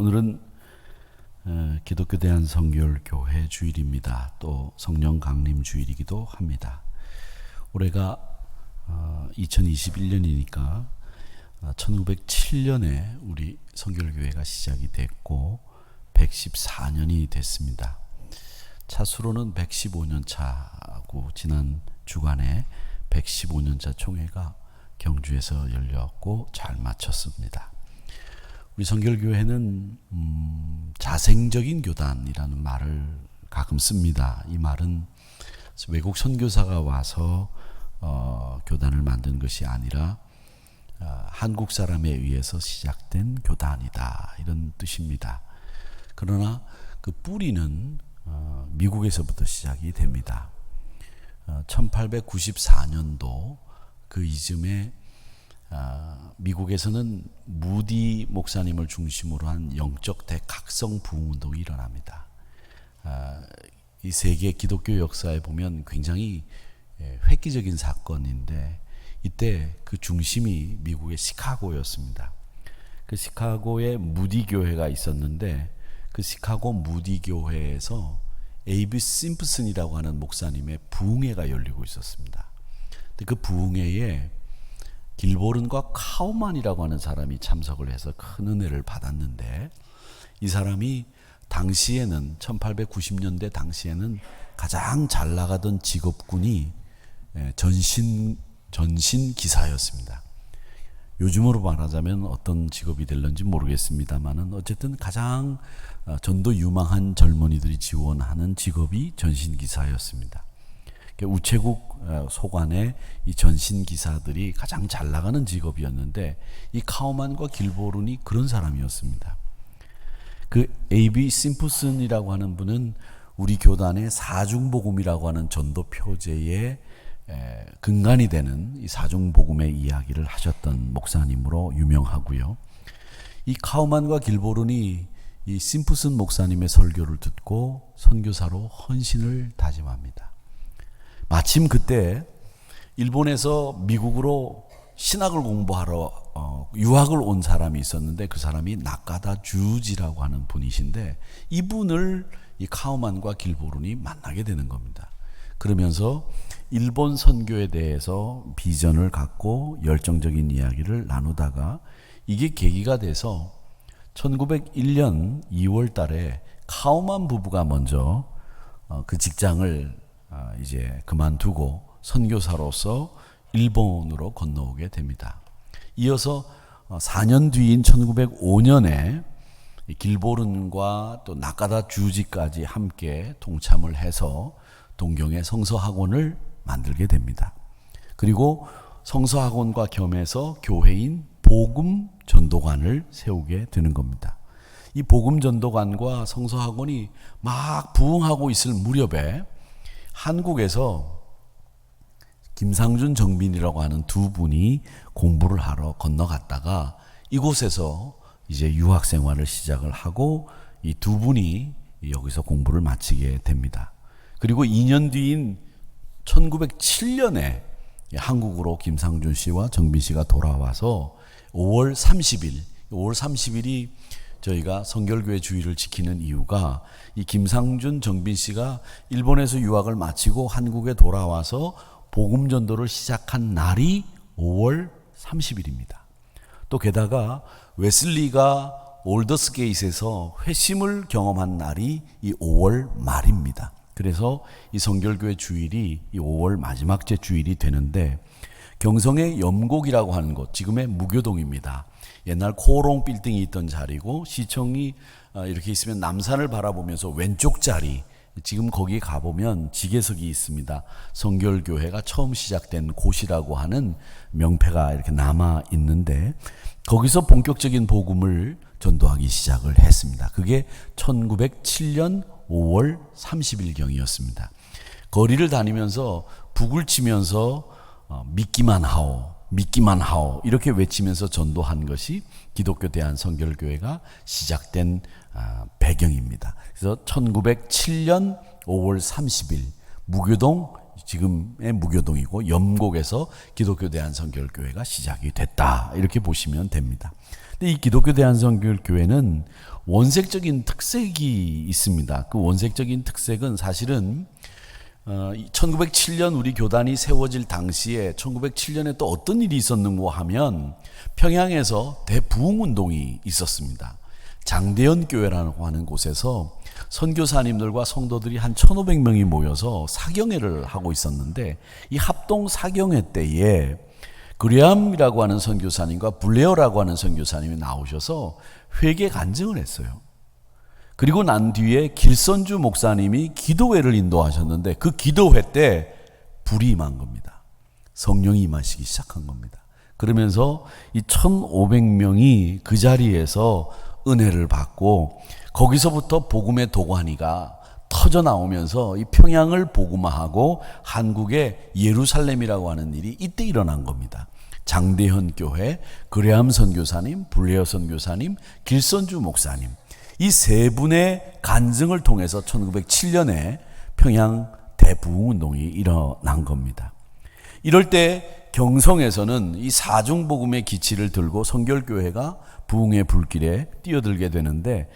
오늘은 기독교 대한성결교회 주일입니다. 또 성령 강림 주일이기도 합니다. 올해가 2021년이니까 1907년에 우리 성결교회가 시작이 됐고 114년이 됐습니다. 차수로는 115년 차고 지난 주간에 115년차 총회가 경주에서 열렸고 잘 마쳤습니다. 우리 성결교회는 자생적인 교단이라는 말을 가끔 씁니다. 이 말은 외국 선교사가 와서 교단을 만든 것이 아니라 한국 사람에 의해서 시작된 교단이다, 이런 뜻입니다. 그러나 그 뿌리는 미국에서부터 시작이 됩니다. 1894년도 그 이듬해 미국에서는 무디 목사님을 중심으로 한 영적 대각성 부흥운동이 일어납니다. 이 세계 기독교 역사에 보면 굉장히 획기적인 사건인데, 이때 그 중심이 미국의 시카고였습니다. 그 시카고에 무디 교회가 있었는데, 그 시카고 무디 교회에서 A.B. 심프슨이라고 하는 목사님의 부흥회가 열리고 있었습니다. 근데 그 부흥회에 길보른과 카우만이라고 하는 사람이 참석을 해서 큰 은혜를 받았는데, 이 사람이 당시에는 1890년대 당시에는 가장 잘 나가던 직업군이 전신 기사였습니다. 요즘으로 말하자면 어떤 직업이 될런지 모르겠습니다만은 어쨌든 가장 전도 유망한 젊은이들이 지원하는 직업이 전신 기사였습니다. 우체국 소관의 이 전신 기사들이 가장 잘 나가는 직업이었는데, 이 카우만과 길보른이 그런 사람이었습니다. 그 A.B. 심프슨이라고 하는 분은 우리 교단의 사중복음이라고 하는 전도 표제의 근간이 되는 이 사중복음의 이야기를 하셨던 목사님으로 유명하고요. 이 카우만과 길보른이 이 심프슨 목사님의 설교를 듣고 선교사로 헌신을 다짐합니다. 마침 그때 일본에서 미국으로 신학을 공부하러 유학을 온 사람이 있었는데, 그 사람이 나카다 주지라고 하는 분이신데, 이분을 이 카우만과 길보른이 만나게 되는 겁니다. 그러면서 일본 선교에 대해서 비전을 갖고 열정적인 이야기를 나누다가 이게 계기가 돼서 1901년 2월 달에 카우만 부부가 먼저 그 직장을 이제 그만두고 선교사로서 일본으로 건너오게 됩니다. 이어서 4년 뒤인 1905년에 길보른과 또 나카다 주지까지 함께 동참을 해서 동경의 성서학원을 만들게 됩니다. 그리고 성서학원과 겸해서 교회인 복음전도관을 세우게 되는 겁니다. 이 복음전도관과 성서학원이 막 부흥하고 있을 무렵에 한국에서 김상준, 정빈이라고 하는 두 분이 공부를 하러 건너갔다가 이곳에서 이제 유학 생활을 시작을 하고, 이 두 분이 여기서 공부를 마치게 됩니다. 그리고 2년 뒤인 1907년에 한국으로 김상준 씨와 정빈 씨가 돌아와서 5월 30일이 저희가 성결교회 주일을 지키는 이유가, 이 김상준, 정빈 씨가 일본에서 유학을 마치고 한국에 돌아와서 복음 전도를 시작한 날이 5월 30일입니다. 또 게다가 웨슬리가 올더스게이트에서 회심을 경험한 날이 이 5월 말입니다. 그래서 이 성결교회 주일이 이 5월 마지막 째 주일이 되는데, 경성의 염곡이라고 하는 곳, 지금의 무교동입니다. 옛날 코오롱 빌딩이 있던 자리고, 시청이 이렇게 있으면 남산을 바라보면서 왼쪽 자리, 지금 거기 가보면 지계석이 있습니다. 성결교회가 처음 시작된 곳이라고 하는 명패가 이렇게 남아 있는데, 거기서 본격적인 복음을 전도하기 시작을 했습니다. 그게 1907년 5월 30일경이었습니다. 거리를 다니면서 북을 치면서 믿기만 하오 이렇게 외치면서 전도한 것이 기독교 대한성결교회가 시작된 배경입니다. 그래서 1907년 5월 30일 무교동 지금의 무교동이고 염곡에서 기독교 대한성결교회가 시작이 됐다, 이렇게 보시면 됩니다. 근데 이 기독교 대한성결교회는 원색적인 특색이 있습니다. 그 원색적인 특색은 사실은 1907년 우리 교단이 세워질 당시에 1907년에 또 어떤 일이 있었는고 하면 평양에서 대부흥운동이 있었습니다. 장대현 교회라고 하는 곳에서 선교사님들과 성도들이 한 1,500명이 모여서 사경회를 하고 있었는데, 이 합동 사경회 때에 그레암이라고 하는 선교사님과 블레어라고 하는 선교사님이 나오셔서 회개 간증을 했어요. 그리고 난 뒤에 길선주 목사님이 기도회를 인도하셨는데, 그 기도회 때 불이 임한 겁니다. 성령이 임하시기 시작한 겁니다. 그러면서 이 1,500명이 그 자리에서 은혜를 받고, 거기서부터 복음의 도가니가 터져 나오면서 이 평양을 복음화하고 한국의 예루살렘이라고 하는 일이 이때 일어난 겁니다. 장대현 교회, 그레암 선교사님, 블레어 선교사님, 길선주 목사님, 이 세 분의 간증을 통해서 1907년에 평양 대부흥운동이 일어난 겁니다. 이럴 때 경성에서는 이 사중복음의 기치를 들고 성결교회가 부흥의 불길에 뛰어들게 되는데,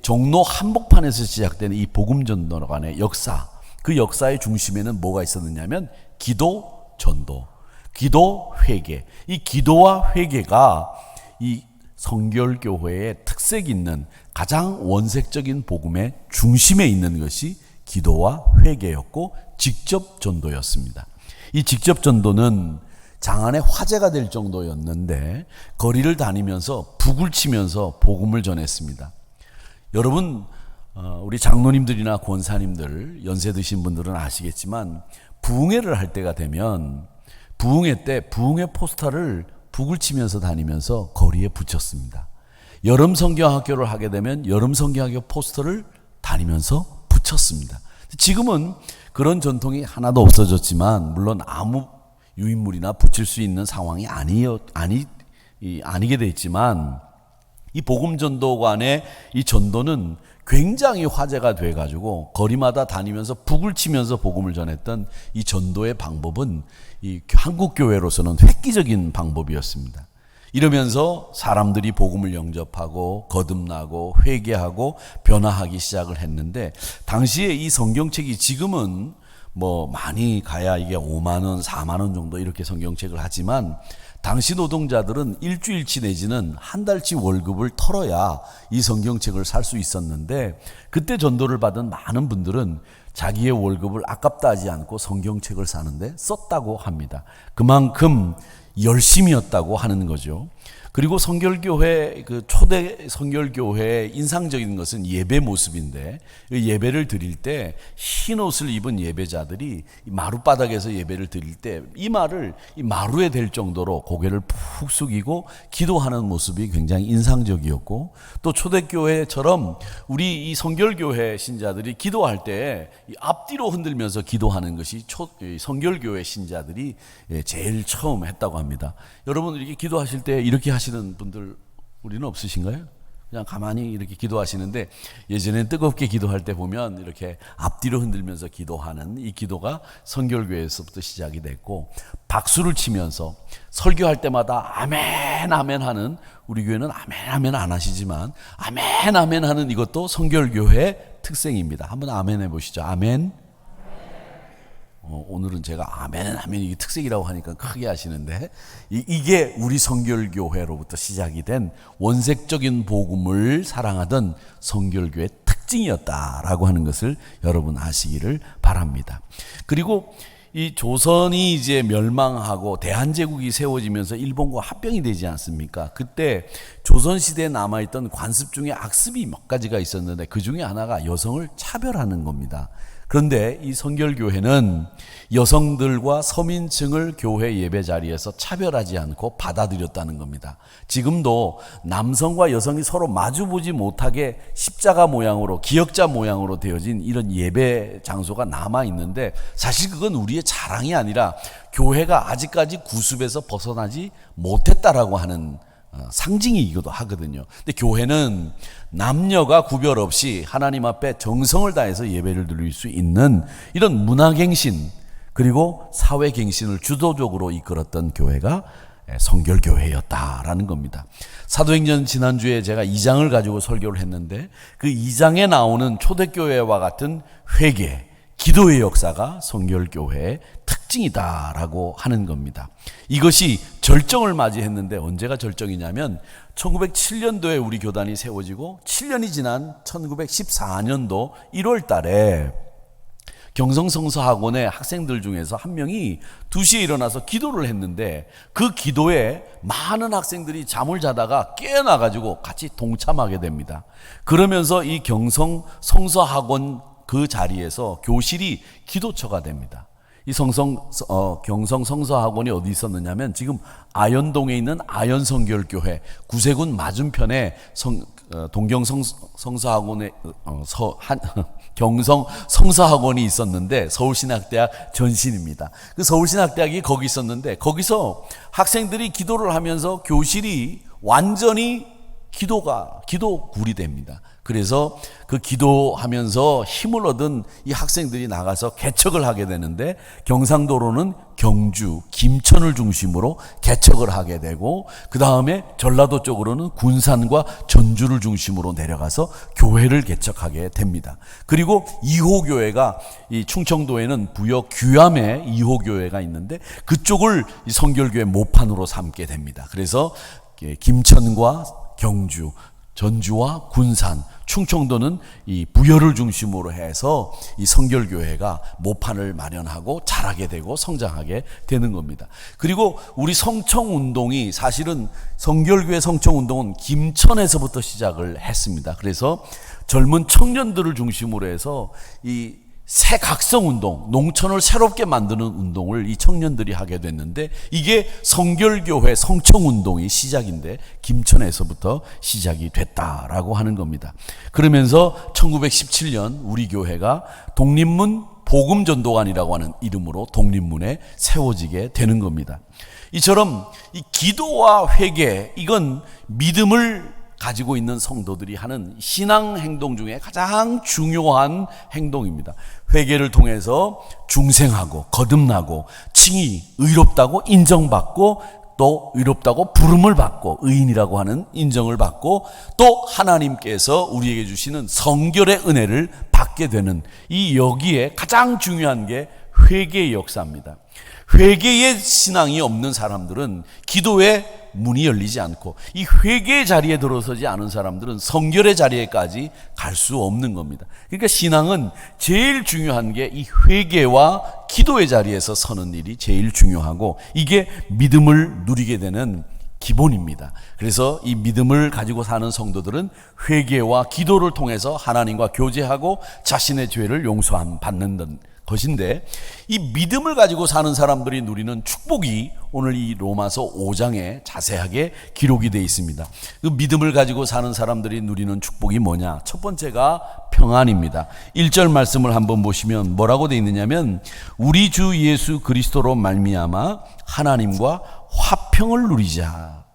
종로 한복판에서 시작되는 이 복음전도 간의 역사, 그 역사의 중심에는 뭐가 있었느냐면 기도, 전도, 기도, 회개. 이 기도와 회개가 이 성결교회의 특색 있는 가장 원색적인 복음의 중심에 있는 것이 기도와 회개였고 직접 전도였습니다. 이 직접 전도는 장안의 화제가 될 정도였는데 거리를 다니면서 북을 치면서 복음을 전했습니다. 여러분, 우리 장로님들이나 권사님들, 연세 드신 분들은 아시겠지만 부흥회를 할 때가 되면 부흥회 때 부흥회 포스터를 북을 치면서 다니면서 거리에 붙였습니다. 여름 성경학교를 하게 되면 여름 성경학교 포스터를 다니면서 붙였습니다. 지금은 그런 전통이 하나도 없어졌지만, 물론 아무 유인물이나 붙일 수 있는 상황이 아니게 돼 있지만, 이 복음전도관의 이 전도는 굉장히 화제가 돼가지고 거리마다 다니면서 북을 치면서 복음을 전했던 이 전도의 방법은 이 한국교회로서는 획기적인 방법이었습니다. 이러면서 사람들이 복음을 영접하고 거듭나고 회개하고 변화하기 시작을 했는데, 당시에 이 성경책이 지금은 뭐 많이 가야 이게 5만 원, 4만 원 정도 이렇게 성경책을 하지만, 당시 노동자들은 일주일치 내지는 한 달치 월급을 털어야 이 성경책을 살 수 있었는데, 그때 전도를 받은 많은 분들은 자기의 월급을 아깝다 하지 않고 성경책을 사는데 썼다고 합니다. 그만큼 열심이었다고 하는 거죠. 그리고 성결교회, 그 초대 성결교회의 인상적인 것은 예배 모습인데, 예배를 드릴 때 흰 옷을 입은 예배자들이 마룻바닥에서 예배를 드릴 때 이마를 이 마루에 댈 정도로 고개를 푹 숙이고 기도하는 모습이 굉장히 인상적이었고, 또 초대교회처럼 우리 이 성결교회 신자들이 기도할 때 앞뒤로 흔들면서 기도하는 것이 성결교회 신자들이 제일 처음 했다고 합니다. 여러분, 이렇게 기도하실 때 이렇게 하시는 분들 우리는 없으신가요? 그냥 가만히 이렇게 기도하시는데, 예전에 뜨겁게 기도할 때 보면 이렇게 앞뒤로 흔들면서 기도하는 이 기도가 성결교회에서부터 시작이 됐고, 박수를 치면서 설교할 때마다 아멘 아멘 하는, 우리 교회는 아멘 아멘 안 하시지만 아멘 아멘 하는 이것도 성결교회의 특색입니다. 한번 아멘 해보시죠. 아멘. 오늘은 제가 아멘 하면 이게 특색이라고 하니까 크게 하시는데, 이게 우리 성결교회로부터 시작이 된 원색적인 복음을 사랑하던 성결교회의 특징이었다라고 하는 것을 여러분 아시기를 바랍니다. 그리고 이 조선이 이제 멸망하고 대한제국이 세워지면서 일본과 합병이 되지 않습니까? 그때 조선시대에 남아있던 관습 중에 악습이 몇 가지가 있었는데, 그 중에 하나가 여성을 차별하는 겁니다. 그런데 이 성결교회는 여성들과 서민층을 교회 예배 자리에서 차별하지 않고 받아들였다는 겁니다. 지금도 남성과 여성이 서로 마주보지 못하게 십자가 모양으로, 기역자 모양으로 되어진 이런 예배 장소가 남아있는데, 사실 그건 우리의 자랑이 아니라 교회가 아직까지 구습에서 벗어나지 못했다라고 하는 상징이기도 하거든요. 근데 교회는 남녀가 구별 없이 하나님 앞에 정성을 다해서 예배를 드릴 수 있는 이런 문화갱신, 그리고 사회갱신을 주도적으로 이끌었던 교회가 성결교회였다라는 겁니다. 사도행전 지난주에 제가 2장을 가지고 설교를 했는데 그 2장에 나오는 초대교회와 같은 회개, 기도의 역사가 성결교회의 특징이다라고 하는 겁니다. 이것이 절정을 맞이했는데 언제가 절정이냐면 1907년도에 우리 교단이 세워지고 7년이 지난 1914년도 1월 달에 경성성서학원의 학생들 중에서 한 명이 2시에 일어나서 기도를 했는데 그 기도에 많은 학생들이 잠을 자다가 깨어나가지고 같이 동참하게 됩니다. 그러면서 이 경성성서학원 그 자리에서 교실이 기도처가 됩니다. 이 경성성서학원이 어디 있었느냐면 지금 아현동에 있는 아현성결교회 구세군 맞은편에 동경성서학원의 경성성서학원이 있었는데 서울신학대학 전신입니다. 그 서울신학대학이 거기 있었는데 거기서 학생들이 기도를 하면서 교실이 완전히 기도굴이 됩니다. 그래서 그 기도하면서 힘을 얻은 이 학생들이 나가서 개척을 하게 되는데 경상도로는 경주, 김천을 중심으로 개척을 하게 되고 그 다음에 전라도 쪽으로는 군산과 전주를 중심으로 내려가서 교회를 개척하게 됩니다. 그리고 2호 교회가 이 충청도에는 부여 귀암에 2호 교회가 있는데 그쪽을 이 성결교회 모판으로 삼게 됩니다. 그래서 김천과 경주, 전주와 군산, 충청도는 이 부여를 중심으로 해서 이 성결교회가 모판을 마련하고 자라게 되고 성장하게 되는 겁니다. 그리고 우리 성청운동이 사실은 성결교회 성청운동은 김천에서부터 시작을 했습니다. 그래서 젊은 청년들을 중심으로 해서 이 새각성운동, 농촌을 새롭게 만드는 운동을 이 청년들이 하게 됐는데 이게 성결교회 성청운동이 시작인데 김천에서부터 시작이 됐다라고 하는 겁니다. 그러면서 1917년 우리 교회가 독립문 복음전도관이라고 하는 이름으로 독립문에 세워지게 되는 겁니다. 이처럼 이 기도와 회개, 이건 믿음을 가지고 있는 성도들이 하는 신앙 행동 중에 가장 중요한 행동입니다. 회개를 통해서 중생하고 거듭나고 칭의 의롭다고 인정받고 또 의롭다고 부름을 받고 의인이라고 하는 인정을 받고 또 하나님께서 우리에게 주시는 성결의 은혜를 받게 되는 이 여기에 가장 중요한 게 회개의 역사입니다. 회개의 신앙이 없는 사람들은 기도에 문이 열리지 않고 이 회개의 자리에 들어서지 않은 사람들은 성결의 자리에까지 갈 수 없는 겁니다. 그러니까 신앙은 제일 중요한 게 이 회개와 기도의 자리에서 서는 일이 제일 중요하고 이게 믿음을 누리게 되는 기본입니다. 그래서 이 믿음을 가지고 사는 성도들은 회개와 기도를 통해서 하나님과 교제하고 자신의 죄를 용서받는 것인데 이 믿음을 가지고 사는 사람들이 누리는 축복이 오늘 이 로마서 5장에 자세하게 기록이 되어 있습니다. 그 믿음을 가지고 사는 사람들이 누리는 축복이 뭐냐? 첫 번째가 평안입니다. 1절 말씀을 한번 보시면 뭐라고 되어 있느냐면 우리 주 예수 그리스도로 말미암아 하나님과 화평을 누리자.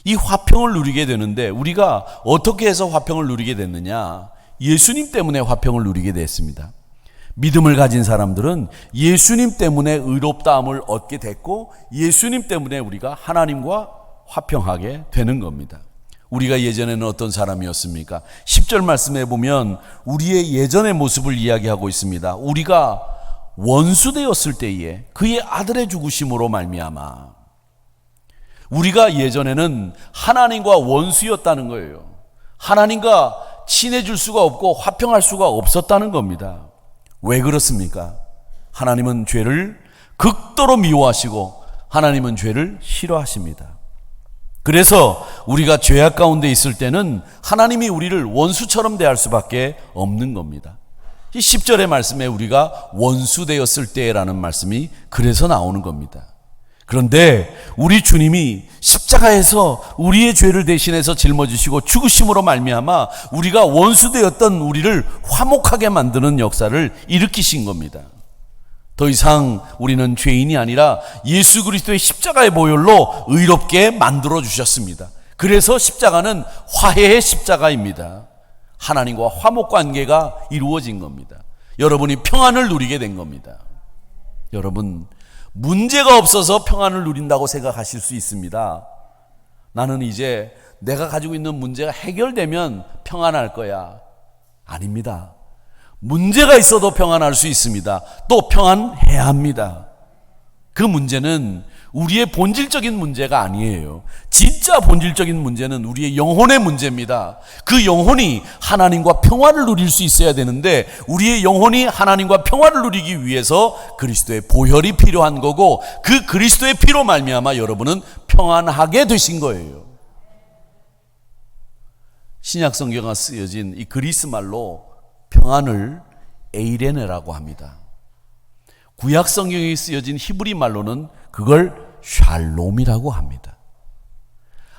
이 화평을 누리게 되는데 우리가 어떻게 해서 화평을 누리게 됐느냐? 예수님 때문에 화평을 누리게 됐습니다. 믿음을 가진 사람들은 예수님 때문에 의롭다함을 얻게 됐고 예수님 때문에 우리가 하나님과 화평하게 되는 겁니다. 우리가 예전에는 어떤 사람이었습니까? 10절 말씀에 보면 우리의 예전의 모습을 이야기하고 있습니다. 우리가 원수되었을 때에 그의 아들의 죽으심으로 말미암아 우리가 예전에는 하나님과 원수였다는 거예요. 하나님과 친해질 수가 없고 화평할 수가 없었다는 겁니다. 왜 그렇습니까? 하나님은 죄를 극도로 미워하시고 하나님은 죄를 싫어하십니다. 그래서 우리가 죄악 가운데 있을 때는 하나님이 우리를 원수처럼 대할 수밖에 없는 겁니다. 이 10절의 말씀에 우리가 원수되었을 때라는 말씀이 그래서 나오는 겁니다. 그런데 우리 주님이 십자가에서 우리의 죄를 대신해서 짊어지시고 죽으심으로 말미암아 우리가 원수되었던 우리를 화목하게 만드는 역사를 일으키신 겁니다. 더 이상 우리는 죄인이 아니라 예수 그리스도의 십자가의 보혈로 의롭게 만들어 주셨습니다. 그래서 십자가는 화해의 십자가입니다. 하나님과 화목 관계가 이루어진 겁니다. 여러분이 평안을 누리게 된 겁니다. 여러분, 문제가 없어서 평안을 누린다고 생각하실 수 있습니다. 나는 이제 내가 가지고 있는 문제가 해결되면 평안할 거야. 아닙니다. 문제가 있어도 평안할 수 있습니다. 또 평안해야 합니다. 그 문제는 우리의 본질적인 문제가 아니에요. 진짜 본질적인 문제는 우리의 영혼의 문제입니다. 그 영혼이 하나님과 평화를 누릴 수 있어야 되는데, 우리의 영혼이 하나님과 평화를 누리기 위해서 그리스도의 보혈이 필요한 거고, 그 그리스도의 피로 말미암아 여러분은 평안하게 되신 거예요. 신약 성경에 쓰여진 이 그리스 말로 평안을 에이레네라고 합니다. 구약 성경에 쓰여진 히브리 말로는 그걸 샬롬이라고 합니다.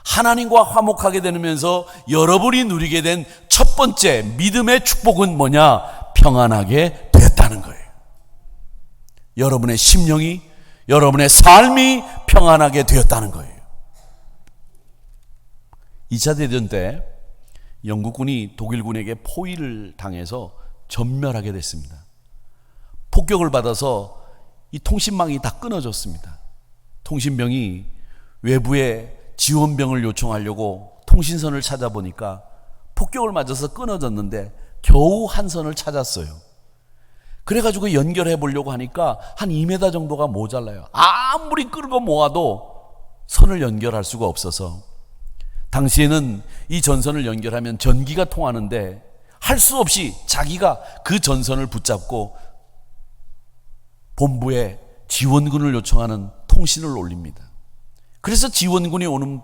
하나님과 화목하게 되면서 여러분이 누리게 된 첫 번째 믿음의 축복은 뭐냐? 평안하게 되었다는 거예요. 여러분의 심령이, 여러분의 삶이 평안하게 되었다는 거예요. 2차 대전 때 영국군이 독일군에게 포위를 당해서 전멸하게 됐습니다. 폭격을 받아서 이 통신망이 다 끊어졌습니다. 통신병이 외부에 지원병을 요청하려고 통신선을 찾아보니까 폭격을 맞아서 끊어졌는데 겨우 한 선을 찾았어요. 그래가지고 연결해 보려고 하니까 한 2m 정도가 모자라요. 아무리 끌고 모아도 선을 연결할 수가 없어서, 당시에는 이 전선을 연결하면 전기가 통하는데 할 수 없이 자기가 그 전선을 붙잡고 본부에 지원군을 요청하는 통신을 올립니다. 그래서 지원군이 오는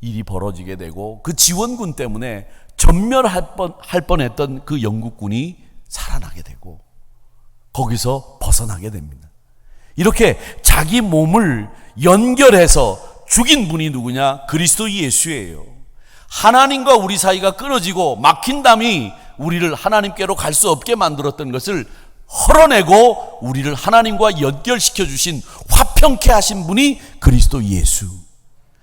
일이 벌어지게 되고, 그 지원군 때문에 전멸할 뻔했던 그 영국군이 살아나게 되고 거기서 벗어나게 됩니다. 이렇게 자기 몸을 연결해서 죽인 분이 누구냐? 그리스도 예수예요. 하나님과 우리 사이가 끊어지고 막힌 담이 우리를 하나님께로 갈 수 없게 만들었던 것을 헐어내고 우리를 하나님과 연결시켜 주신, 화평케 하신 분이 그리스도 예수.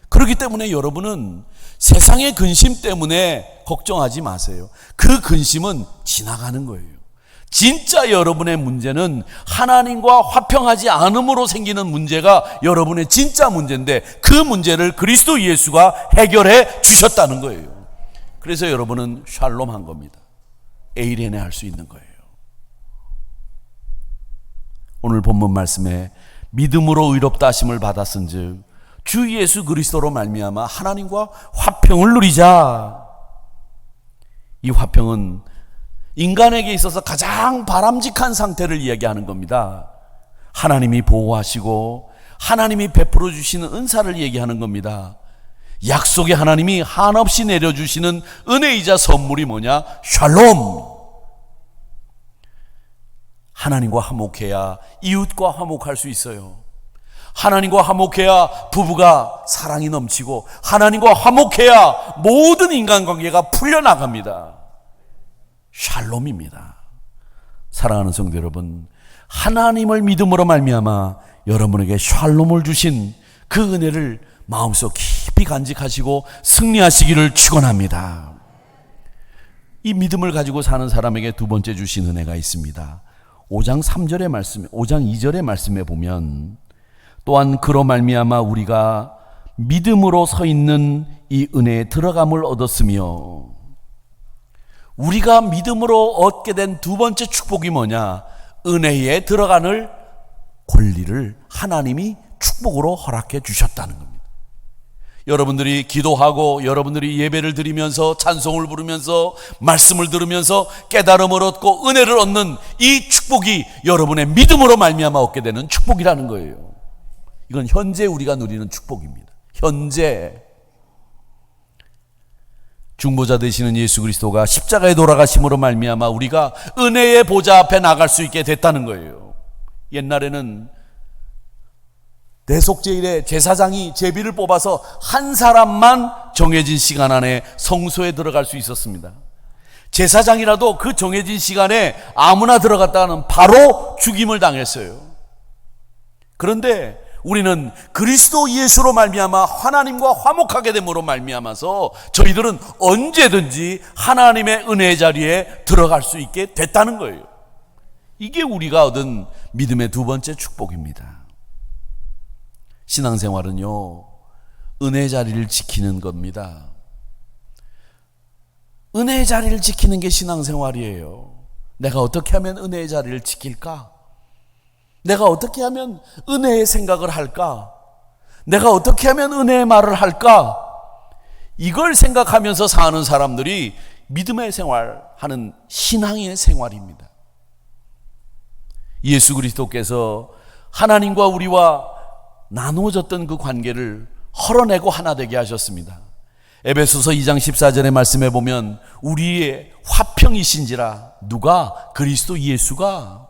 그렇기 때문에 여러분은 세상의 근심 때문에 걱정하지 마세요. 그 근심은 지나가는 거예요. 진짜 여러분의 문제는 하나님과 화평하지 않음으로 생기는 문제가 여러분의 진짜 문제인데, 그 문제를 그리스도 예수가 해결해 주셨다는 거예요. 그래서 여러분은 샬롬한 겁니다. 에이레네 할 수 있는 거예요. 오늘 본문 말씀에 믿음으로 의롭다 하심을 받았은즉 주 예수 그리스도로 말미암아 하나님과 화평을 누리자. 이 화평은 인간에게 있어서 가장 바람직한 상태를 이야기하는 겁니다. 하나님이 보호하시고 하나님이 베풀어 주시는 은사를 얘기하는 겁니다. 약속의 하나님이 한없이 내려주시는 은혜이자 선물이 뭐냐? 샬롬. 하나님과 화목해야 이웃과 화목할 수 있어요. 하나님과 화목해야 부부가 사랑이 넘치고, 하나님과 화목해야 모든 인간관계가 풀려나갑니다. 샬롬입니다. 사랑하는 성도 여러분, 하나님을 믿음으로 말미암아 여러분에게 샬롬을 주신 그 은혜를 마음속 깊이 간직하시고 승리하시기를 축원합니다. 이 믿음을 가지고 사는 사람에게 두 번째 주신 은혜가 있습니다. 5장 3절의 말씀, 5장 2절의 말씀에 보면, 또한 그로 말미암아 우리가 믿음으로 서 있는 이 은혜에 들어감을 얻었으며, 우리가 믿음으로 얻게 된 두 번째 축복이 뭐냐? 은혜에 들어가는 권리를 하나님이 축복으로 허락해 주셨다는 겁니다. 여러분들이 기도하고 여러분들이 예배를 드리면서 찬송을 부르면서 말씀을 들으면서 깨달음을 얻고 은혜를 얻는 이 축복이 여러분의 믿음으로 말미암아 얻게 되는 축복이라는 거예요. 이건 현재 우리가 누리는 축복입니다. 현재 중보자 되시는 예수 그리스도가 십자가에 돌아가심으로 말미암아 우리가 은혜의 보좌 앞에 나갈 수 있게 됐다는 거예요. 옛날에는 대속제일에 제사장이 제비를 뽑아서 한 사람만 정해진 시간 안에 성소에 들어갈 수 있었습니다. 제사장이라도 그 정해진 시간에 아무나 들어갔다가는 바로 죽임을 당했어요. 그런데 우리는 그리스도 예수로 말미암아 하나님과 화목하게 됨으로 말미암아서 저희들은 언제든지 하나님의 은혜의 자리에 들어갈 수 있게 됐다는 거예요. 이게 우리가 얻은 믿음의 두 번째 축복입니다. 신앙생활은요, 은혜 자리를 지키는 겁니다. 은혜의 자리를 지키는 게 신앙생활이에요. 내가 어떻게 하면 은혜의 자리를 지킬까? 내가 어떻게 하면 은혜의 생각을 할까? 내가 어떻게 하면 은혜의 말을 할까? 이걸 생각하면서 사는 사람들이 믿음의 생활하는 신앙의 생활입니다. 예수 그리스도께서 하나님과 우리와 나누어졌던 그 관계를 헐어내고 하나 되게 하셨습니다. 에베소서 2장 14절의 말씀에 보면 우리의 화평이신지라, 누가? 그리스도 예수가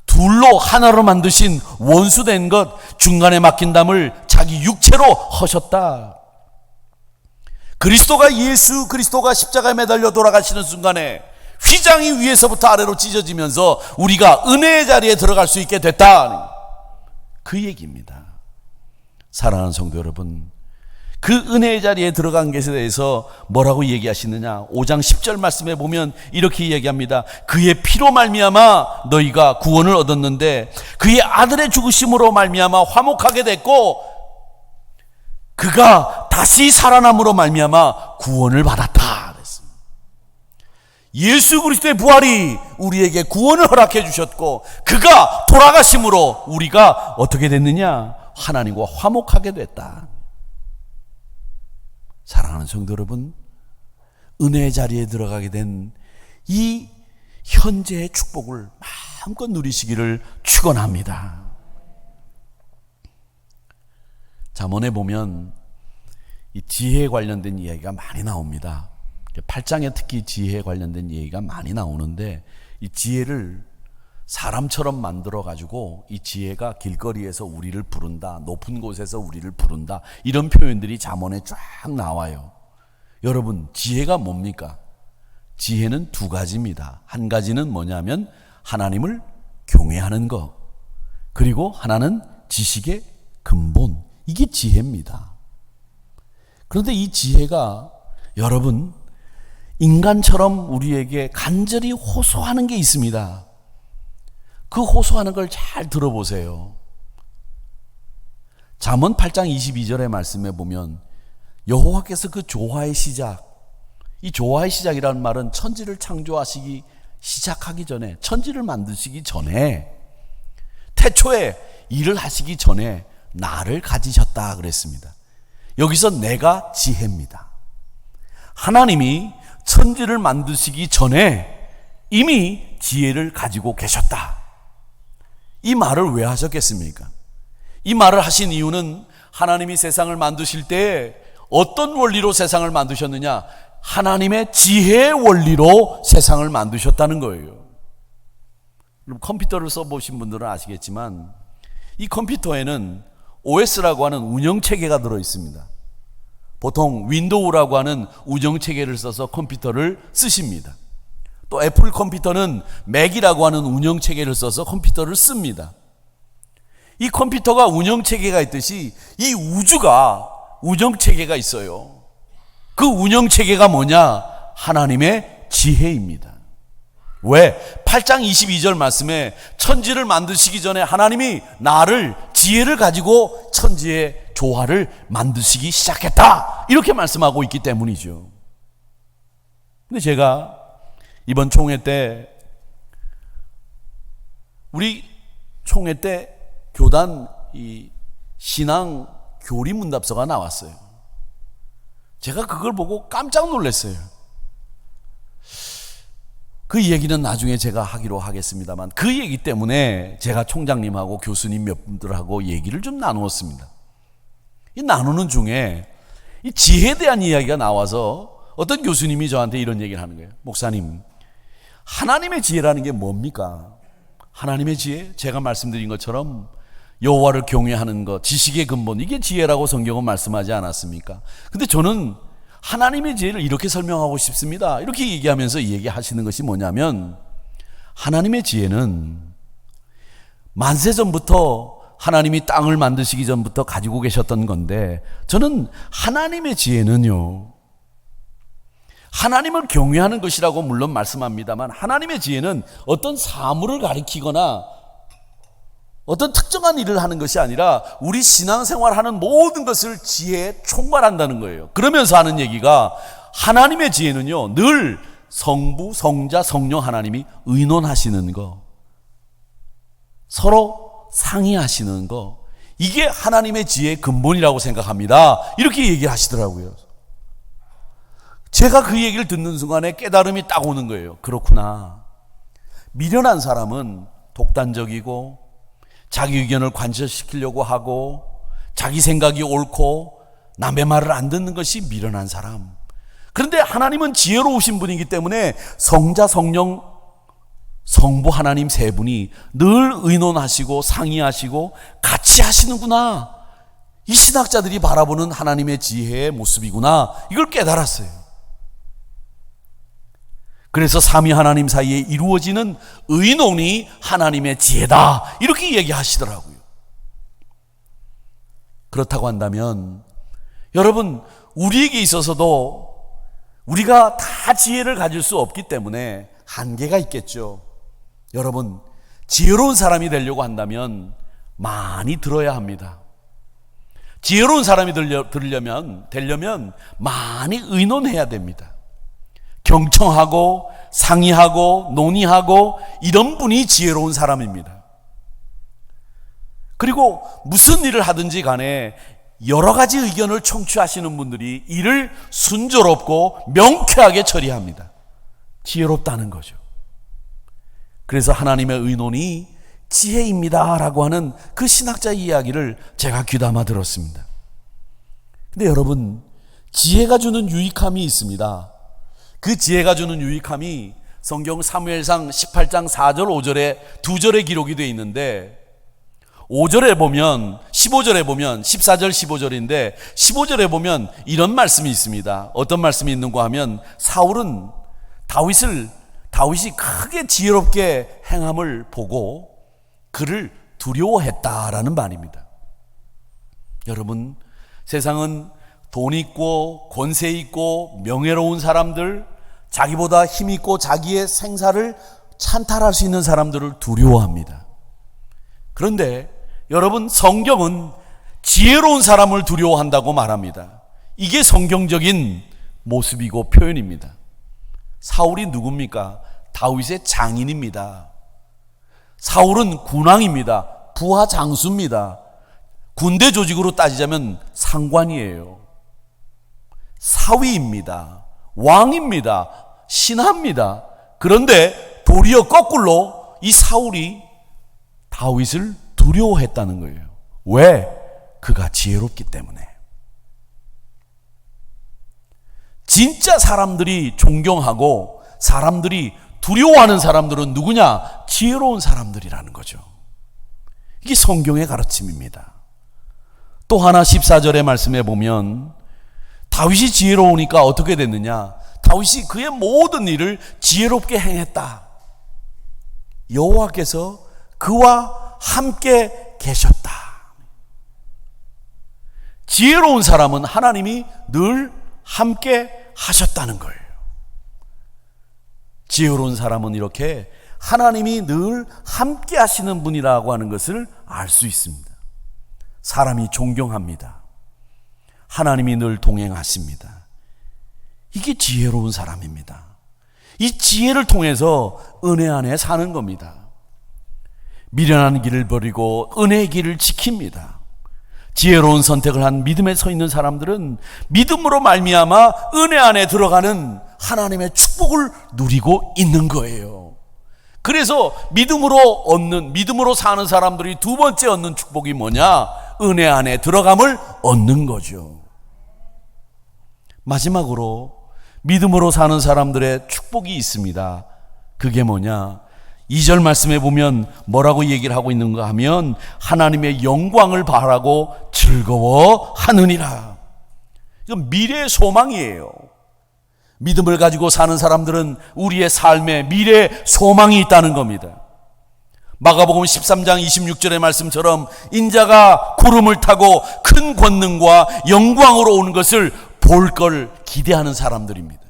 둘로 하나로 만드신 원수된 것 중간에 막힌 담을 자기 육체로 허셨다. 그리스도가 십자가에 매달려 돌아가시는 순간에 휘장이 위에서부터 아래로 찢어지면서 우리가 은혜의 자리에 들어갈 수 있게 됐다. 그 얘기입니다. 사랑하는 성도 여러분, 그 은혜의 자리에 들어간 것에 대해서 뭐라고 얘기하시느냐? 5장 10절 말씀에 보면 이렇게 이야기합니다. 그의 피로 말미암아 너희가 구원을 얻었는데 그의 아들의 죽으심으로 말미암아 화목하게 됐고 그가 다시 살아남으로 말미암아 구원을 받았다. 그랬습니다. 예수 그리스도의 부활이 우리에게 구원을 허락해 주셨고 그가 돌아가심으로 우리가 어떻게 됐느냐? 하나님과 화목하게 됐다. 사랑하는 성도 여러분, 은혜의 자리에 들어가게 된 이 현재의 축복을 마음껏 누리시기를 축원합니다. 잠언에 보면 이 지혜에 관련된 이야기가 많이 나옵니다. 8장에 특히 지혜에 관련된 얘기가 많이 나오는데 이 지혜를 사람처럼 만들어 가지고 이 지혜가 길거리에서 우리를 부른다, 높은 곳에서 우리를 부른다, 이런 표현들이 잠언에 쫙 나와요. 여러분, 지혜가 뭡니까? 지혜는 두 가지입니다. 한 가지는 뭐냐면 하나님을 경외하는 것, 그리고 하나는 지식의 근본, 이게 지혜입니다. 그런데 이 지혜가 여러분 인간처럼 우리에게 간절히 호소하는 게 있습니다. 그 호소하는 걸 잘 들어보세요. 잠언 8장 22절의 말씀에 보면 여호와께서 그 조화의 시작, 이 조화의 시작이라는 말은 천지를 창조하시기 시작하기 전에, 천지를 만드시기 전에, 태초에 일을 하시기 전에 나를 가지셨다 그랬습니다. 여기서 내가 지혜입니다. 하나님이 천지를 만드시기 전에 이미 지혜를 가지고 계셨다. 이 말을 왜 하셨겠습니까? 이 말을 하신 이유는 하나님이 세상을 만드실 때 어떤 원리로 세상을 만드셨느냐? 하나님의 지혜의 원리로 세상을 만드셨다는 거예요. 컴퓨터를 써보신 분들은 아시겠지만 이 컴퓨터에는 OS라고 하는 운영체계가 들어있습니다. 보통 윈도우라고 하는 운영체계를 써서 컴퓨터를 쓰십니다. 또 애플 컴퓨터는 맥이라고 하는 운영체계를 써서 컴퓨터를 씁니다. 이 컴퓨터가 운영체계가 있듯이 이 우주가 운영체계가 있어요. 그 운영체계가 뭐냐? 하나님의 지혜입니다. 왜? 8장 22절 말씀에 천지를 만드시기 전에 하나님이 나를, 지혜를 가지고 천지의 조화를 만드시기 시작했다, 이렇게 말씀하고 있기 때문이죠. 근데 제가 이번 총회 때, 우리 총회 때 교단 이 신앙 교리 문답서가 나왔어요. 제가 그걸 보고 깜짝 놀랐어요. 그 얘기는 나중에 제가 하기로 하겠습니다만, 그 얘기 때문에 제가 총장님하고 교수님 몇 분들하고 얘기를 좀 나누었습니다. 이 나누는 중에 이 지혜에 대한 이야기가 나와서 어떤 교수님이 저한테 이런 얘기를 하는 거예요. 목사님, 하나님의 지혜라는 게 뭡니까? 하나님의 지혜? 제가 말씀드린 것처럼 여호와를 경외하는 것, 지식의 근본, 이게 지혜라고 성경은 말씀하지 않았습니까? 근데 저는 하나님의 지혜를 이렇게 설명하고 싶습니다, 이렇게 얘기하면서 얘기하시는 것이 뭐냐면, 하나님의 지혜는 만세 전부터 하나님이 땅을 만드시기 전부터 가지고 계셨던 건데, 저는 하나님의 지혜는요, 하나님을 경외하는 것이라고 물론 말씀합니다만, 하나님의 지혜는 어떤 사물을 가리키거나 어떤 특정한 일을 하는 것이 아니라 우리 신앙생활하는 모든 것을 지혜에 총괄한다는 거예요. 그러면서 하는 얘기가, 하나님의 지혜는요 늘 성부, 성자, 성령 하나님이 의논하시는 거, 서로 상의하시는 거, 이게 하나님의 지혜의 근본이라고 생각합니다. 이렇게 얘기하시더라고요. 제가 그 얘기를 듣는 순간에 깨달음이 딱 오는 거예요. 그렇구나. 미련한 사람은 독단적이고 자기 의견을 관철시키려고 하고 자기 생각이 옳고 남의 말을 안 듣는 것이 미련한 사람. 그런데 하나님은 지혜로우신 분이기 때문에 성자, 성령, 성부 하나님 세 분이 늘 의논하시고 상의하시고 같이 하시는구나. 이 신학자들이 바라보는 하나님의 지혜의 모습이구나. 이걸 깨달았어요. 그래서 삼위 하나님 사이에 이루어지는 의논이 하나님의 지혜다, 이렇게 얘기하시더라고요. 그렇다고 한다면 여러분, 우리에게 있어서도 우리가 다 지혜를 가질 수 없기 때문에 한계가 있겠죠. 여러분, 지혜로운 사람이 되려고 한다면 많이 들어야 합니다. 지혜로운 사람이 되려면 많이 의논해야 됩니다. 경청하고 상의하고 논의하고, 이런 분이 지혜로운 사람입니다. 그리고 무슨 일을 하든지 간에 여러 가지 의견을 청취하시는 분들이 이를 순조롭고 명쾌하게 처리합니다. 지혜롭다는 거죠. 그래서 하나님의 의논이 지혜입니다 라고 하는 그 신학자의 이야기를 제가 귀담아 들었습니다. 근데 여러분, 지혜가 주는 유익함이 있습니다. 그 지혜가 주는 유익함이 성경 사무엘상 18장 4절 5절에 두 절의 기록이 되어 있는데, 5절에 보면, 15절에 보면, 14절 15절인데 15절에 보면 이런 말씀이 있습니다. 어떤 말씀이 있는가 하면, 사울은 다윗이 크게 지혜롭게 행함을 보고 그를 두려워했다라는 말입니다. 여러분, 세상은 돈 있고 권세 있고 명예로운 사람들, 자기보다 힘 있고 자기의 생사를 찬탈할 수 있는 사람들을 두려워합니다. 그런데 여러분, 성경은 지혜로운 사람을 두려워한다고 말합니다. 이게 성경적인 모습이고 표현입니다. 사울이 누굽니까? 다윗의 장인입니다. 사울은 군왕입니다. 부하 장수입니다. 군대 조직으로 따지자면 상관이에요. 사위입니다. 왕입니다. 신하입니다. 그런데 도리어 거꾸로 이 사울이 다윗을 두려워했다는 거예요. 왜? 그가 지혜롭기 때문에. 진짜 사람들이 존경하고 사람들이 두려워하는 사람들은 누구냐? 지혜로운 사람들이라는 거죠. 이게 성경의 가르침입니다. 또 하나 14절의 말씀에 보면 다윗이 지혜로우니까 어떻게 됐느냐? 다윗이 그의 모든 일을 지혜롭게 행했다. 여호와께서 그와 함께 계셨다. 지혜로운 사람은 하나님이 늘 함께 하셨다는 거예요. 지혜로운 사람은 이렇게 하나님이 늘 함께 하시는 분이라고 하는 것을 알 수 있습니다. 사람이 존경합니다. 하나님이 늘 동행하십니다. 이게 지혜로운 사람입니다. 이 지혜를 통해서 은혜 안에 사는 겁니다. 미련한 길을 버리고 은혜의 길을 지킵니다. 지혜로운 선택을 한 믿음에 서 있는 사람들은 믿음으로 말미암아 은혜 안에 들어가는 하나님의 축복을 누리고 있는 거예요. 그래서 믿음으로 사는 사람들이 두 번째 얻는 축복이 뭐냐? 은혜 안에 들어감을 얻는 거죠. 마지막으로 믿음으로 사는 사람들의 축복이 있습니다. 그게 뭐냐? 2절 말씀에 보면 뭐라고 얘기를 하고 있는가 하면, 하나님의 영광을 바라고 즐거워하느니라. 이건 미래의 소망이에요. 믿음을 가지고 사는 사람들은 우리의 삶에 미래의 소망이 있다는 겁니다. 마가복음 13장 26절의 말씀처럼 인자가 구름을 타고 큰 권능과 영광으로 오는 것을 볼 걸 기대하는 사람들입니다.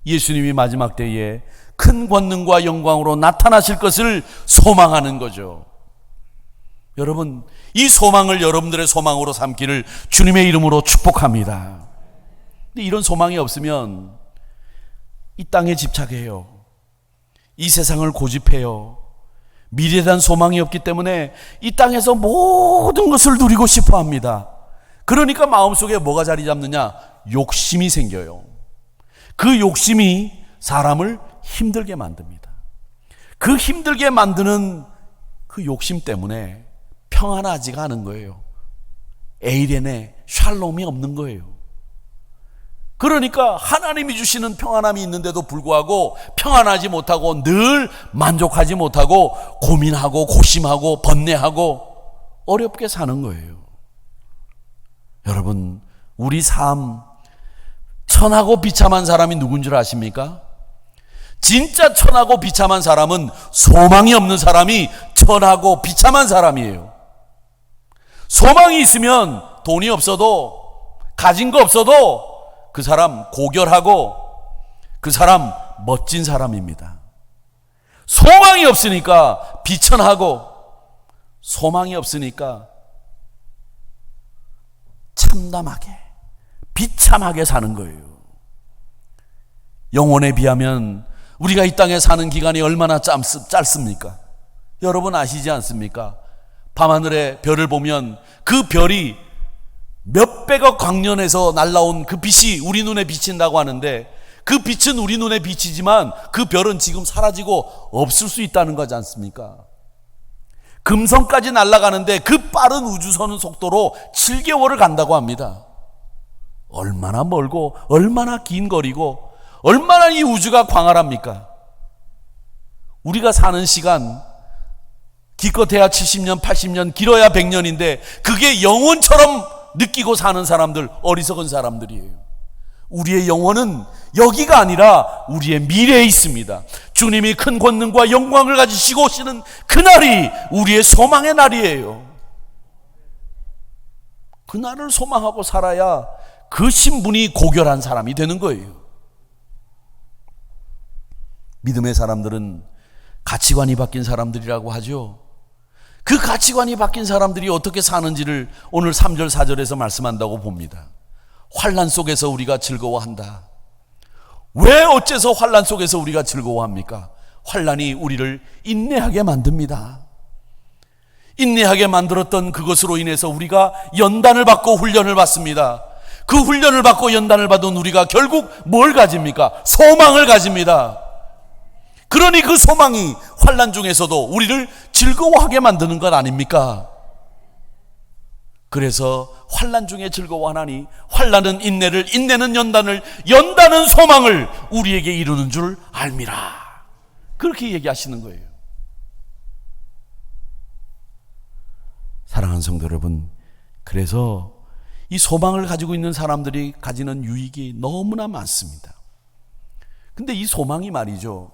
예수님이 마지막 때에 큰 권능과 영광으로 나타나실 것을 소망하는 거죠. 여러분, 이 소망을 여러분들의 소망으로 삼기를 주님의 이름으로 축복합니다. 근데 이런 소망이 없으면 이 땅에 집착해요. 이 세상을 고집해요. 미래에 대한 소망이 없기 때문에 이 땅에서 모든 것을 누리고 싶어 합니다. 그러니까 마음속에 뭐가 자리 잡느냐? 욕심이 생겨요. 그 욕심이 사람을 힘들게 만듭니다. 그 힘들게 만드는 그 욕심 때문에 평안하지가 않은 거예요. 에이렌에 샬롬이 없는 거예요. 그러니까 하나님이 주시는 평안함이 있는데도 불구하고 평안하지 못하고 늘 만족하지 못하고 고민하고 고심하고 번뇌하고 어렵게 사는 거예요. 여러분, 우리 삶 천하고 비참한 사람이 누군 줄 아십니까? 진짜 천하고 비참한 사람은 소망이 없는 사람이 천하고 비참한 사람이에요. 소망이 있으면 돈이 없어도 가진 거 없어도 그 사람 고결하고 그 사람 멋진 사람입니다. 소망이 없으니까 비천하고 소망이 없으니까 참담하게 비참하게 사는 거예요. 영혼에 비하면 우리가 이 땅에 사는 기간이 얼마나 짧습니까? 여러분 아시지 않습니까? 밤하늘의 별을 보면 그 별이 몇백억 광년에서 날라온 그 빛이 우리 눈에 비친다고 하는데 그 빛은 우리 눈에 비치지만 그 별은 지금 사라지고 없을 수 있다는 거지 않습니까? 금성까지 날아가는데 그 빠른 우주선 속도로 7개월을 간다고 합니다. 얼마나 멀고 얼마나 긴 거리고 얼마나 이 우주가 광활합니까? 우리가 사는 시간 기껏해야 70년 80년 길어야 100년인데 그게 영혼처럼 느끼고 사는 사람들 어리석은 사람들이에요. 우리의 영혼은 여기가 아니라 우리의 미래에 있습니다. 주님이 큰 권능과 영광을 가지시고 오시는 그날이 우리의 소망의 날이에요. 그날을 소망하고 살아야 그 신분이 고결한 사람이 되는 거예요. 믿음의 사람들은 가치관이 바뀐 사람들이라고 하죠. 그 가치관이 바뀐 사람들이 어떻게 사는지를 오늘 3절 4절에서 말씀한다고 봅니다. 환난 속에서 우리가 즐거워한다. 왜 어째서 환난 속에서 우리가 즐거워합니까? 환난이 우리를 인내하게 만듭니다. 인내하게 만들었던 그것으로 인해서 우리가 연단을 받고 훈련을 받습니다. 그 훈련을 받고 연단을 받은 우리가 결국 뭘 가집니까? 소망을 가집니다. 그러니 그 소망이 환난 중에서도 우리를 즐거워하게 만드는 것 아닙니까? 그래서 환난 중에 즐거워하나니 환난은 인내를, 인내는 연단을, 연단은 소망을 우리에게 이루는 줄 알미라. 그렇게 얘기하시는 거예요. 사랑하는 성도 여러분, 그래서 이 소망을 가지고 있는 사람들이 가지는 유익이 너무나 많습니다. 근데 이 소망이 말이죠,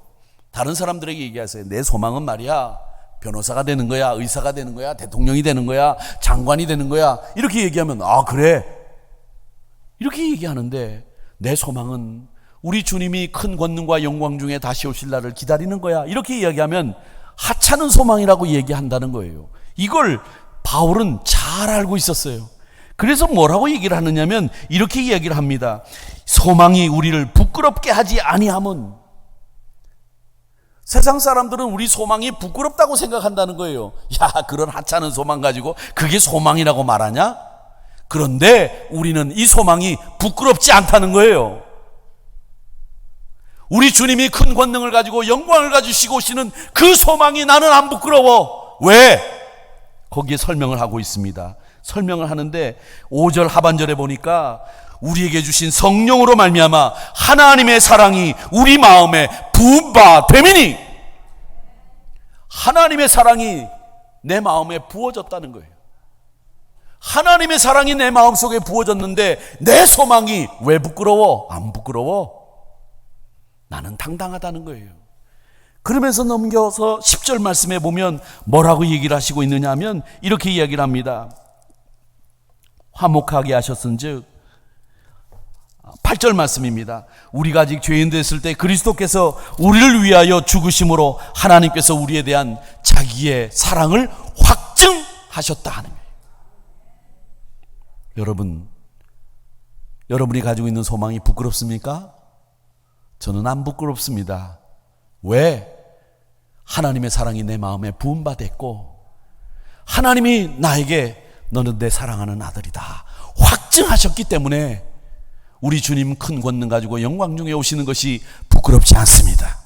다른 사람들에게 얘기하세요. 내 소망은 말이야 변호사가 되는 거야, 의사가 되는 거야, 대통령이 되는 거야, 장관이 되는 거야. 이렇게 얘기하면 아 그래 이렇게 얘기하는데, 내 소망은 우리 주님이 큰 권능과 영광 중에 다시 오실 날을 기다리는 거야, 이렇게 이야기하면 하찮은 소망이라고 얘기한다는 거예요. 이걸 바울은 잘 알고 있었어요. 그래서 뭐라고 얘기를 하느냐면 이렇게 이야기를 합니다. 소망이 우리를 부끄럽게 하지 아니함은, 세상 사람들은 우리 소망이 부끄럽다고 생각한다는 거예요. 야, 그런 하찮은 소망 가지고 그게 소망이라고 말하냐? 그런데 우리는 이 소망이 부끄럽지 않다는 거예요. 우리 주님이 큰 권능을 가지고 영광을 가지시고 오시는 그 소망이 나는 안 부끄러워. 왜? 거기에 설명을 하고 있습니다. 설명을 하는데 5절 하반절에 보니까 우리에게 주신 성령으로 말미암아 하나님의 사랑이 우리 마음에 부은 바 되미니, 하나님의 사랑이 내 마음에 부어졌다는 거예요. 하나님의 사랑이 내 마음속에 부어졌는데 내 소망이 왜 부끄러워? 안 부끄러워. 나는 당당하다는 거예요. 그러면서 넘겨서 10절 말씀에 보면 뭐라고 얘기를 하시고 있느냐 하면 이렇게 이야기를 합니다. 화목하게 하셨은즉 8절 말씀입니다. 우리가 아직 죄인 됐을 때 그리스도께서 우리를 위하여 죽으심으로 하나님께서 우리에 대한 자기의 사랑을 확증하셨다 하는 거예요. 여러분이 가지고 있는 소망이 부끄럽습니까? 저는 안 부끄럽습니다. 왜? 하나님의 사랑이 내 마음에 부음받았고 하나님이 나에게 너는 내 사랑하는 아들이다 확증하셨기 때문에 우리 주님 큰 권능 가지고 영광 중에 오시는 것이 부끄럽지 않습니다.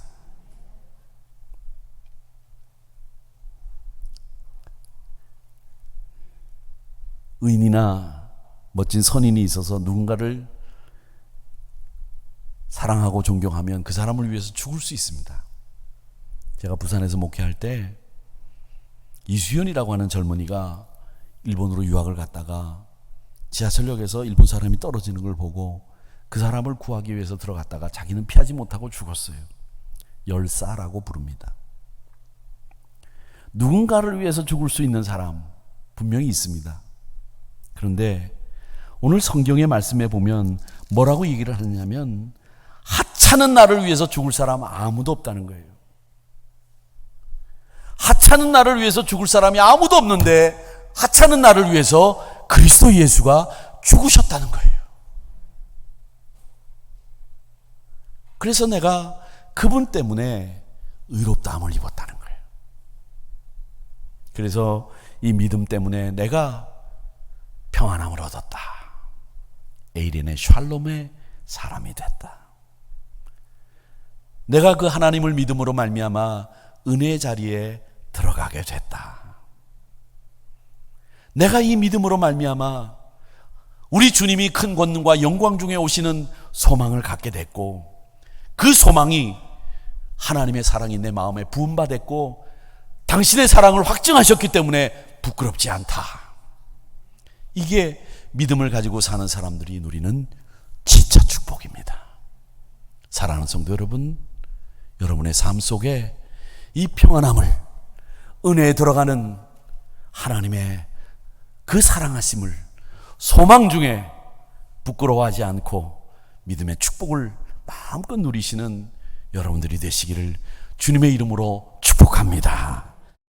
의인이나 멋진 선인이 있어서 누군가를 사랑하고 존경하면 그 사람을 위해서 죽을 수 있습니다. 제가 부산에서 목회할 때 이수연이라고 하는 젊은이가 일본으로 유학을 갔다가 지하철역에서 일본 사람이 떨어지는 걸 보고 그 사람을 구하기 위해서 들어갔다가 자기는 피하지 못하고 죽었어요. 열사라고 부릅니다. 누군가를 위해서 죽을 수 있는 사람 분명히 있습니다. 그런데 오늘 성경의 말씀에 보면 뭐라고 얘기를 하느냐면 하찮은 나를 위해서 죽을 사람 아무도 없다는 거예요. 하찮은 나를 위해서 죽을 사람이 아무도 없는데 하찮은 나를 위해서 그리스도 예수가 죽으셨다는 거예요. 그래서 내가 그분 때문에 의롭다함을 입었다는 거예요. 그래서 이 믿음 때문에 내가 평안함을 얻었다. 에이렌의 샬롬의 사람이 됐다. 내가 그 하나님을 믿음으로 말미암아 은혜의 자리에 들어가게 됐다. 내가 이 믿음으로 말미암아 우리 주님이 큰 권능과 영광 중에 오시는 소망을 갖게 됐고 그 소망이 하나님의 사랑이 내 마음에 부음받았고 당신의 사랑을 확증하셨기 때문에 부끄럽지 않다. 이게 믿음을 가지고 사는 사람들이 누리는 진짜 축복입니다. 사랑하는 성도 여러분, 여러분의 삶 속에 이 평안함을 은혜에 들어가는 하나님의 그 사랑하심을 소망 중에 부끄러워하지 않고 믿음의 축복을 마음껏 누리시는 여러분들이 되시기를 주님의 이름으로 축복합니다.